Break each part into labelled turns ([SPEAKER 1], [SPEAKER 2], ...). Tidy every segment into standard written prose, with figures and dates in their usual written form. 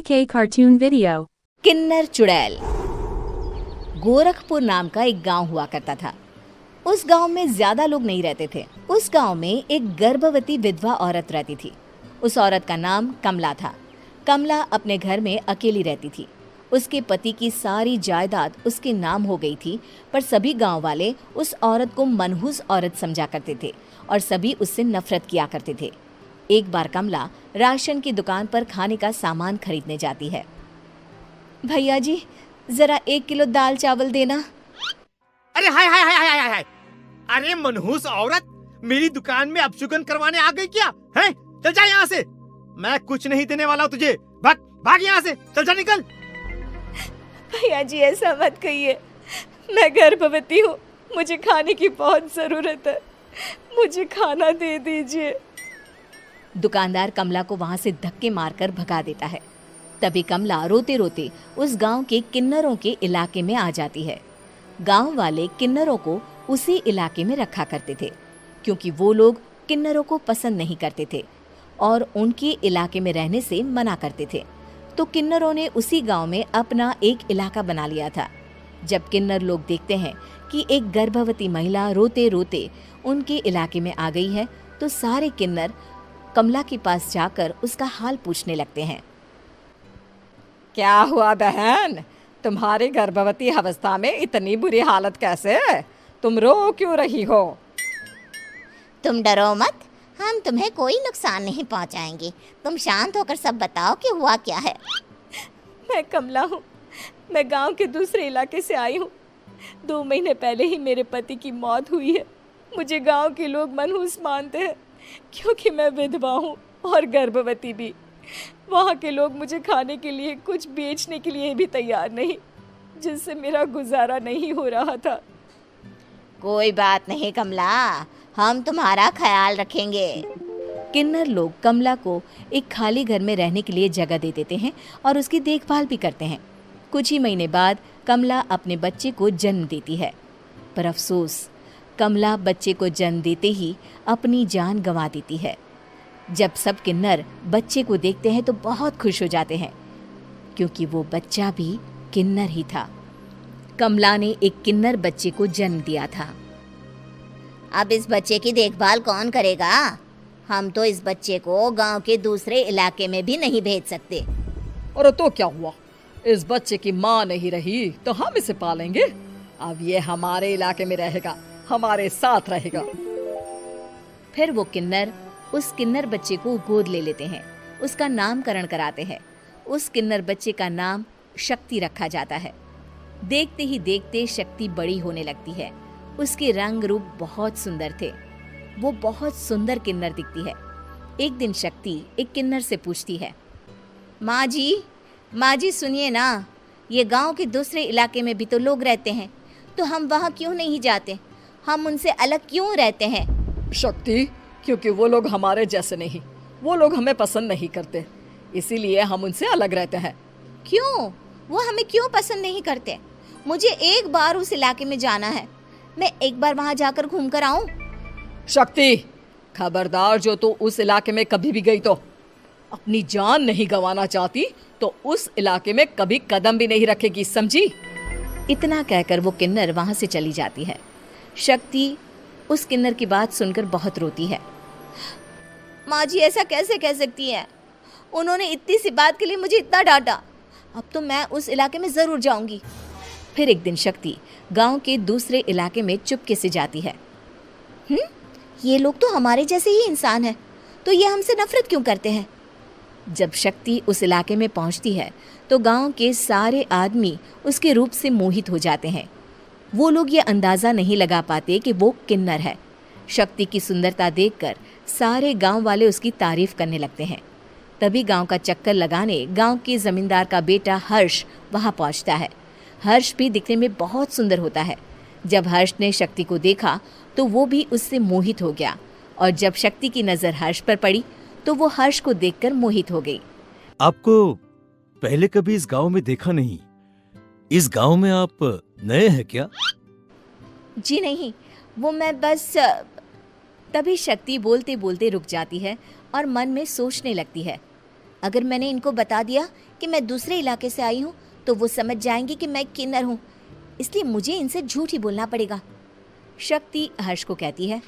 [SPEAKER 1] JK cartoon video.
[SPEAKER 2] किन्नर चुड़ैल। गोरखपुर नाम का एक गांव हुआ करता था। उस गांव में ज्यादा लोग नहीं रहते थे। उस गांव में एक गर्भवती विधवा औरत रहती थी। उस औरत का नाम कमला था। कमला अपने घर में अकेली रहती थी। उसके पति की सारी जायदाद उसके नाम हो गई थी, पर सभी गांव वाले उस औरत को मनहूस औरत समझा करते थे और सभी उससे नफरत किया करते थे। एक बार कमला राशन की दुकान पर खाने का सामान खरीदने जाती है। भैया जी, जरा 1 किलो दाल चावल देना।
[SPEAKER 3] अरे हाय हाय हाय हाय हाय हाय! अरे मनहूस औरत, मेरी दुकान में अपशुगन करवाने आ गई क्या? हैं? चल जा यहाँ से। मैं कुछ नहीं देने वाला हूँ तुझे। भाग भाग यहाँ से, चल जा, निकल।
[SPEAKER 2] भैया जी, ऐसा मत कहिए। मैं गर्भवती हूँ, मुझे खाने की बहुत जरूरत है। मुझे खाना दे दीजिए। दुकानदार कमला को वहां से धक्के मारकर भगा देता है। तभी कमला रोते रोते उस गांव के किन्नरों के इलाके में आ जाती है। गांव वाले किन्नरों को उसी इलाके में रखा करते थे, क्योंकि वो लोग किन्नरों को पसंद नहीं करते थे और उनके इलाके में रहने से मना करते थे। तो किन्नरों ने उसी गांव में अपना एक इलाका बना लिया था। जब किन्नर लोग देखते हैं कि एक गर्भवती महिला रोते रोते उनके इलाके में आ गई है, तो सारे किन्नर कमला के पास जाकर उसका हाल पूछने लगते हैं।
[SPEAKER 4] क्या हुआ बहन, तुम्हारी गर्भवती अवस्था में इतनी बुरी हालत कैसे है? तुम रो क्यों रही हो?
[SPEAKER 5] तुम डरो मत, हम तुम्हें कोई नुकसान नहीं पहुंचाएंगे। तुम शांत होकर सब बताओ कि हुआ क्या है।
[SPEAKER 2] मैं कमला हूँ। मैं गांव के दूसरे इलाके से आई हूँ। 2 महीने पहले ही मेरे पति की मौत हुई है। मुझे गांव के लोग मनहूस मानते हैं, क्योंकि मैं विधवा हूँ और गर्भवती भी। वहाँ के लोग मुझे खाने के लिए कुछ बेचने के लिए भी तैयार नहीं, जिससे मेरा गुजारा नहीं हो रहा था।
[SPEAKER 5] कोई बात नहीं कमला, हम तुम्हारा ख्याल रखेंगे।
[SPEAKER 2] किन्नर लोग कमला को एक खाली घर में रहने के लिए जगह दे देते हैं और उसकी देखभाल भी करते हैं। कुछ ही महीने बाद कमला अपने बच्चे को जन्म देती है, पर अफसोस, कमला बच्चे को जन्म देते ही अपनी जान गंवा देती है। जब सब किन्नर बच्चे को देखते हैं तो बहुत खुश हो जाते हैं, क्योंकि वो बच्चा भी किन्नर ही था। कमला ने एक किन्नर बच्चे को जन्म दिया था।
[SPEAKER 5] अब इस बच्चे की देखभाल कौन करेगा? हम तो इस बच्चे को गांव के दूसरे इलाके में भी नहीं भेज सकते।
[SPEAKER 4] और तो क्या हुआ, इस बच्चे की माँ नहीं रही तो हम इसे पालेंगे। अब ये हमारे इलाके में रहेगा, हमारे साथ रहेगा।
[SPEAKER 2] फिर वो किन्नर उस किन्नर बच्चे को गोद ले लेते हैं, उसका नामकरण कराते हैं। उस किन्नर बच्चे का नाम शक्ति रखा जाता है। देखते ही देखते शक्ति बड़ी होने लगती है। उसके रंग रूप बहुत सुंदर थे। वो बहुत सुंदर किन्नर दिखती है। एक दिन शक्ति एक किन्नर से पूछती है, माँ जी सुनिए ना, ये गांव के दूसरे इलाके में भी तो लोग रहते हैं, तो हम वहाँ क्यों नहीं जाते? हम उनसे अलग क्यों रहते हैं?
[SPEAKER 4] शक्ति, क्योंकि वो लोग हमारे जैसे नहीं, वो लोग हमें पसंद नहीं करते, इसीलिए हम उनसे अलग रहते हैं।
[SPEAKER 5] क्यों? वो हमें क्यों पसंद नहीं करते? मुझे एक बार उस इलाके में जाना है। मैं एक बार वहाँ जाकर घूम कर आऊँ।
[SPEAKER 4] शक्ति, खबरदार, जो तू उस इलाके में कभी भी गई तो अपनी जान नहीं गंवाना चाहती तो उस इलाके में कभी कदम भी नहीं रखेगी, समझी?
[SPEAKER 2] इतना कहकर वो किन्नर वहाँ से चली जाती है। शक्ति उस किन्नर की बात सुनकर बहुत रोती है।
[SPEAKER 5] माँ जी, ऐसा कैसे कह सकती हैं? उन्होंने इतनी सी बात के लिए मुझे इतना डांटा। अब तो मैं उस इलाके में ज़रूर जाऊंगी।
[SPEAKER 2] फिर एक दिन शक्ति गांव के दूसरे इलाके में चुपके से जाती है।
[SPEAKER 5] ये लोग तो हमारे जैसे ही इंसान हैं, तो ये हमसे नफरत क्यों करते हैं?
[SPEAKER 2] जब शक्ति उस इलाके में पहुंचती है तो गांव के सारे आदमी उसके रूप से मोहित हो जाते हैं। वो लोग ये अंदाज़ा नहीं लगा पाते कि वो किन्नर है। शक्ति की सुंदरता देखकर सारे गांव वाले उसकी तारीफ करने लगते हैं। तभी गांव का चक्कर लगाने गांव के जमींदार का बेटा हर्ष वहां पहुंचता है। हर्ष भी दिखने में बहुत सुंदर होता है। जब हर्ष ने शक्ति को देखा तो वो भी उससे मोहित हो गया, और जब शक्ति की नज़र हर्ष पर पड़ी तो वो हर्ष को देखकर मोहित हो गई।
[SPEAKER 6] आपको पहले कभी इस गांव में देखा नहीं। इस गांव में आप नए हैं क्या?
[SPEAKER 2] जी नहीं, वो मैं बस। तभी शक्ति बोलते बोलते रुक जाती है और मन में सोचने लगती है।
[SPEAKER 5] अगर मैंने इनको बता दिया कि मैं दूसरे इलाके से आई हूँ तो वो समझ जाएंगे कि मैं किन्नर हूँ, इसलिए मुझे इनसे झूठ ही बोलना पड़ेगा।
[SPEAKER 2] शक्ति हर्ष को कहती है,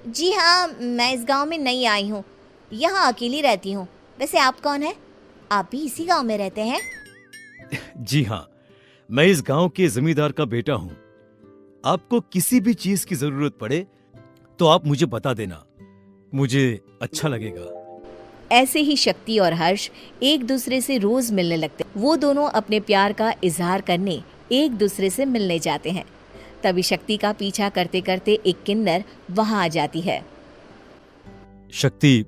[SPEAKER 5] जी हाँ, मैं इस गांव में नई आई हूँ, यहाँ अकेली रहती हूँ। वैसे आप कौन है? आप भी इसी गांव में रहते हैं?
[SPEAKER 6] जी हाँ, मैं इस गांव के जमींदार का बेटा हूँ। आपको किसी भी चीज की जरूरत पड़े तो आप मुझे बता देना, मुझे अच्छा लगेगा।
[SPEAKER 2] ऐसे ही शक्ति और हर्ष एक दूसरे से रोज मिलने लगते। वो दोनों अपने प्यार का इजहार करने एक दूसरे से मिलने जाते हैं। तभी शक्ति का पीछा करते करते एक किन्नर वहां आ जाती है।
[SPEAKER 6] शक्ति,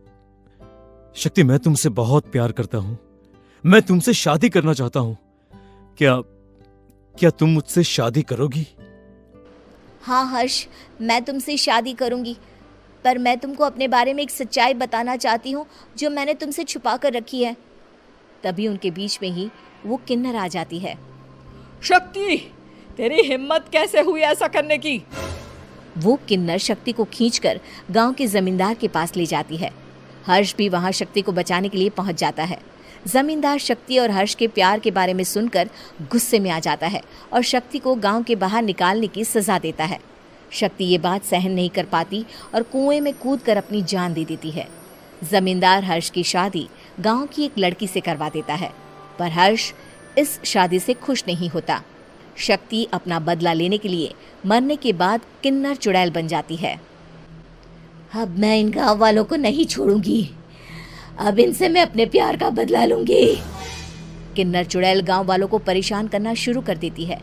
[SPEAKER 6] मैं तुमसे बहुत प्यार करता हूँ। मैं तुमसे शादी करना चाहता हूँ। क्या तुम मुझसे शादी करोगी?
[SPEAKER 5] हाँ हर्ष, मैं तुमसे शादी करूँगी, पर मैं तुमको अपने बारे में एक सच्चाई बताना चाहती हूँ जो मैंने तुमसे छुपा कर रखी है।
[SPEAKER 2] तभी उनके बीच में ही वो किन्नर आ जाती है।
[SPEAKER 4] शक्ति, तेरी हिम्मत कैसे हुई ऐसा करने की?
[SPEAKER 2] वो किन्नर शक्ति को खींचकर गांव के जमींदार के पास ले जाती है। हर्ष भी वहां शक्ति को बचाने के लिए पहुंच जाता है। जमींदार शक्ति और हर्ष के प्यार के बारे में सुनकर गुस्से में आ जाता है और शक्ति को गांव के बाहर निकालने की सजा देता है। शक्ति ये बात सहन नहीं कर पाती और कुएं में कूदकर अपनी जान दे देती है। जमींदार हर्ष की शादी गांव की एक लड़की से करवा देता है, पर हर्ष इस शादी से खुश नहीं होता। शक्ति अपना बदला लेने के लिए मरने के बाद किन्नर चुड़ैल बन जाती है।
[SPEAKER 5] अब मैं इन गाँव वालों को नहीं छोड़ूंगी, अब इनसे मैं अपने प्यार का बदला लूंगी।
[SPEAKER 2] किन्नर चुड़ैल गांव वालों को परेशान करना शुरू कर देती है।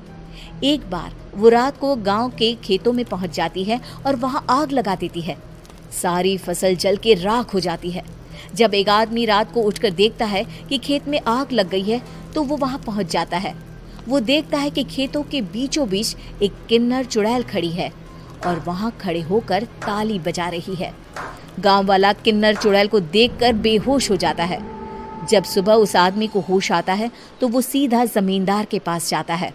[SPEAKER 2] एक बार वो रात को गांव के खेतों में पहुंच जाती है और वहां आग लगा देती है। सारी फसल जल के राख हो जाती है। जब एक आदमी रात को उठकर देखता है कि खेत में आग लग गई है तो वो वहां पहुंच जाता है। वो देखता है कि खेतों के बीचों बीच एक किन्नर चुड़ैल खड़ी है और वहां खड़े होकर ताली बजा रही है। गांव वाला किन्नर चुड़ैल को देखकर बेहोश हो जाता है। जब सुबह उस आदमी को होश आता है तो वो सीधा जमींदार के पास जाता है।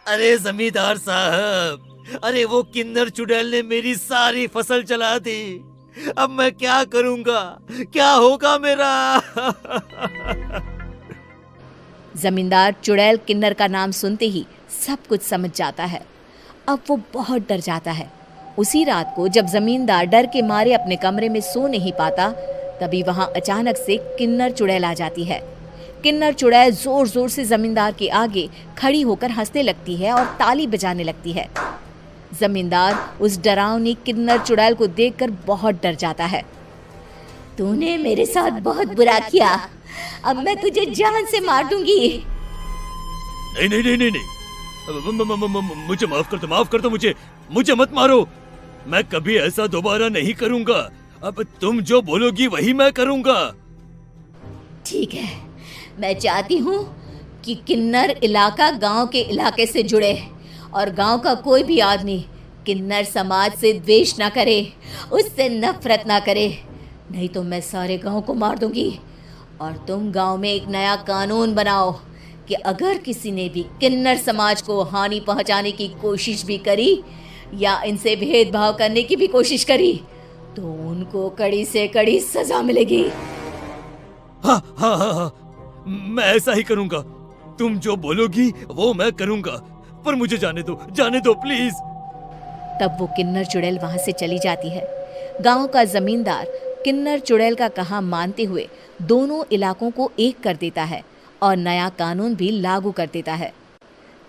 [SPEAKER 6] अरे जमींदार साहब, अरे वो किन्नर चुड़ैल ने मेरी सारी फसल जला दी। अब मैं क्या करूंगा? क्या होगा मेरा?
[SPEAKER 2] जमींदार चुड़ैल किन्नर का नाम सुनते ही सब कुछ समझ जाता है। अब वो बहुत डर जाता है। उसी रात को जब जमींदार डर के मारे अपने कमरे में सो नहीं पाता, तभी वहां अचानक से किन्नर चुड़ैल आ जाती है। किन्नर चुड़ैल जोर जोर से जमींदार के आगे खड़ी होकर हंसने लगती है और ताली बजाने लगती है। जमींदार उस डरावनी किन्नर चुड़ैल को देखकर बहुत डर जाता है।
[SPEAKER 5] तूने मेरे साथ बहुत बुरा किया, अब मैं तुझे जान से मार दूंगी।
[SPEAKER 6] नहीं नहीं नहीं नहीं नहीं, मुझे माफ कर दो, मुझे मत मारो। मैं कभी ऐसा दोबारा नहीं करूंगा। अब तुम जो बोलोगी वही मैं करूंगा।
[SPEAKER 5] ठीक है, मैं चाहती हूँ कि किन्नर इलाका गांव के इलाके से जुड़े और गांव का कोई भी आदमी किन्नर समाज से द्वेष ना करे, उससे नफरत ना करे, नहीं तो मैं सारे गांव को मार दूंगी। और तुम गांव में एक नया कानून बनाओ कि अगर किसी ने भी किन्नर समाज को हानि पहुंचाने की कोशिश भी करी या इनसे भेदभाव करने की भी कोशिश करी तो उनको कड़ी से कड़ी सजा मिलेगी।
[SPEAKER 6] हाँ हाँ हाँ हाँ, मैं ऐसा ही करूंगा। तुम जो बोलोगी वो मैं करूंगा, पर मुझे जाने दो प्लीज।
[SPEAKER 2] तब वो किन्नर चुड़ैल वहां से चली जाती है। गांव का जमींदार किन्नर चुड़ैल का कहा मानते हुए दोनों इलाकों को एक कर देता है और नया कानून भी लागू कर देता है।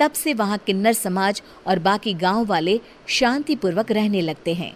[SPEAKER 2] तब से वहां किन्नर समाज और बाकी गांव वाले शांतिपूर्वक रहने लगते हैं।